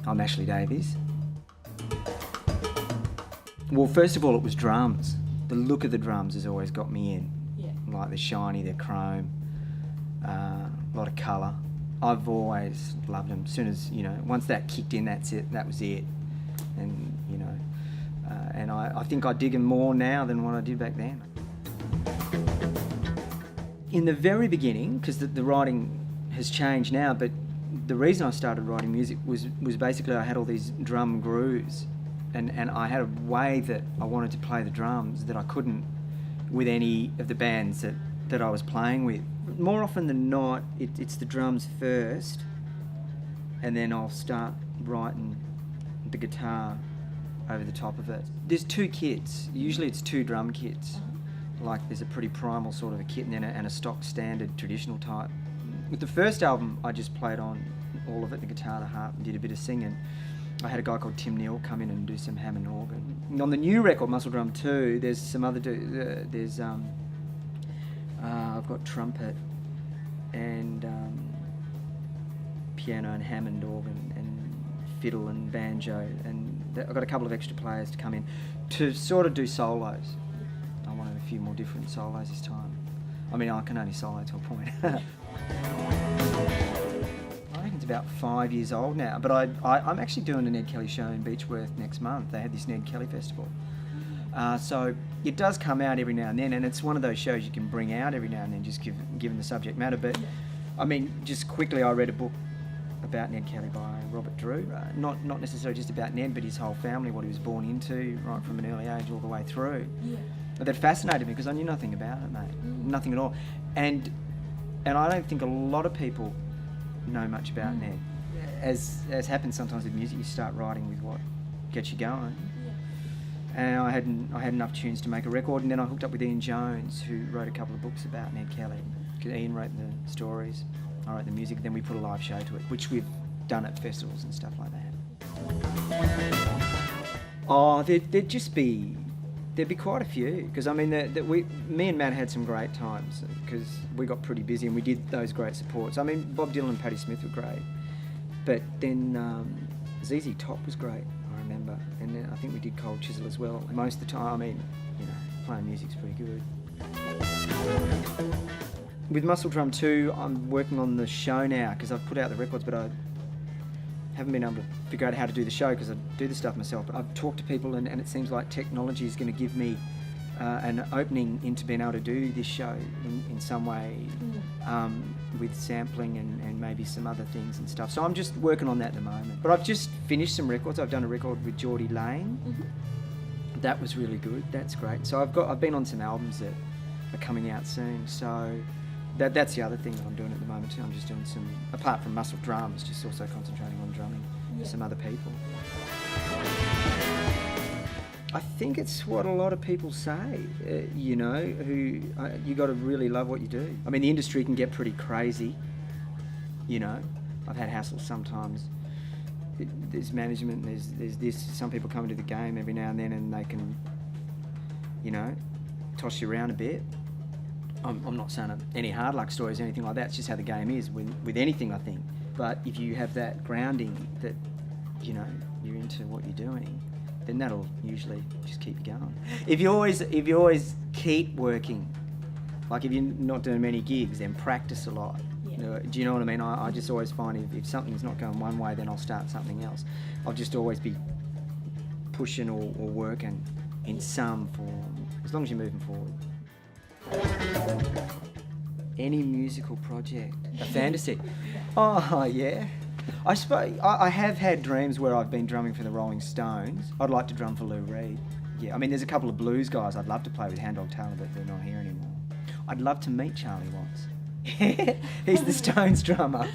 I'm Ashley Davies. Well, first of all, it was drums. The look of the drums has always got me in. Yeah. Like they're shiny, they're chrome, a lot of colour. I've always loved them. As soon as, once that kicked in, that's it, that was it. And, and I think I dig them more now than what I did back then. In the very beginning, because the writing has changed now, but the reason I started writing music was basically I had all these drum grooves and I had a way that I wanted to play the drums that I couldn't with any of the bands that I was playing with. More often than not, it's the drums first and then I'll start writing the guitar over the top of it. There's two kits, usually it's two drum kits. Like there's a pretty primal sort of a kit and then a stock standard traditional type. With the first album, I just played on all of it, the guitar, the harp, and did a bit of singing. I had a guy called Tim Neal come in and do some Hammond organ. And on the new record, Muscle Drum 2, there's some other I've got trumpet and piano and Hammond organ and fiddle and banjo, and I've got a couple of extra players to come in to sort of do solos. I wanted a few more different solos this time. I mean, I can only solo to a point. I think it's about 5 years old now, but I'm actually doing a Ned Kelly show in Beechworth next month. They had this Ned Kelly festival. So it does come out every now and then, and it's one of those shows you can bring out every now and then, just given the subject matter. But, I mean, just quickly, I read a book about Ned Kelly by Robert Drew. Not necessarily just about Ned, but his whole family, what he was born into, right from an early age all the way through. Yeah. That fascinated me because I knew nothing about it, mate. Nothing at all. And I don't think a lot of people know much about Ned. As happens sometimes with music, you start writing with what gets you going. Yeah. And I had enough tunes to make a record, and then I hooked up with Ian Jones, who wrote a couple of books about Ned Kelly. Because Ian wrote the stories, I wrote the music, then we put a live show to it, which we've done at festivals and stuff like that. Oh, there'd be quite a few, because I mean, me and Matt had some great times because we got pretty busy and we did those great supports. I mean, Bob Dylan and Patti Smith were great, but then ZZ Top was great, I remember, and then I think we did Cold Chisel as well. Most of the time, I mean, playing music's pretty good. With Muscle Drum 2, I'm working on the show now because I've put out the records, but I haven't been able to figure out how to do the show because I do the stuff myself. But I've talked to people and it seems like technology is going to give me an opening into being able to do this show in some way with sampling and maybe some other things and stuff. So I'm just working on that at the moment. But I've just finished some records. I've done a record with Geordie Lane. Mm-hmm. That was really good. That's great. So I've been on some albums that are coming out soon. So that's the other thing that I'm doing at the moment too. I'm just doing some, apart from Muscle Drums, just also concentrating on drumming for some other people. I think it's what a lot of people say, you got to really love what you do. I mean, the industry can get pretty crazy, I've had hassles sometimes. There's management, there's this, some people come into the game every now and then and they can, toss you around a bit. I'm not saying any hard luck stories or anything like that, it's just how the game is with anything, I think. But if you have that grounding that, you're into what you're doing, then that'll usually just keep you going. If you always keep working, like if you're not doing many gigs, then practice a lot. Yeah. Do you know what I mean? I just always find if something's not going one way, then I'll start something else. I'll just always be pushing or working in some form, as long as you're moving forward. Any musical project, a fantasy. Oh yeah, I suppose I have had dreams where I've been drumming for the Rolling Stones. I'd like to drum for Lou Reed. Yeah, I mean there's a couple of blues guys I'd love to play with, Hand Dog Taylor, but they're not here anymore. I'd love to meet Charlie once. He's the Stones drummer.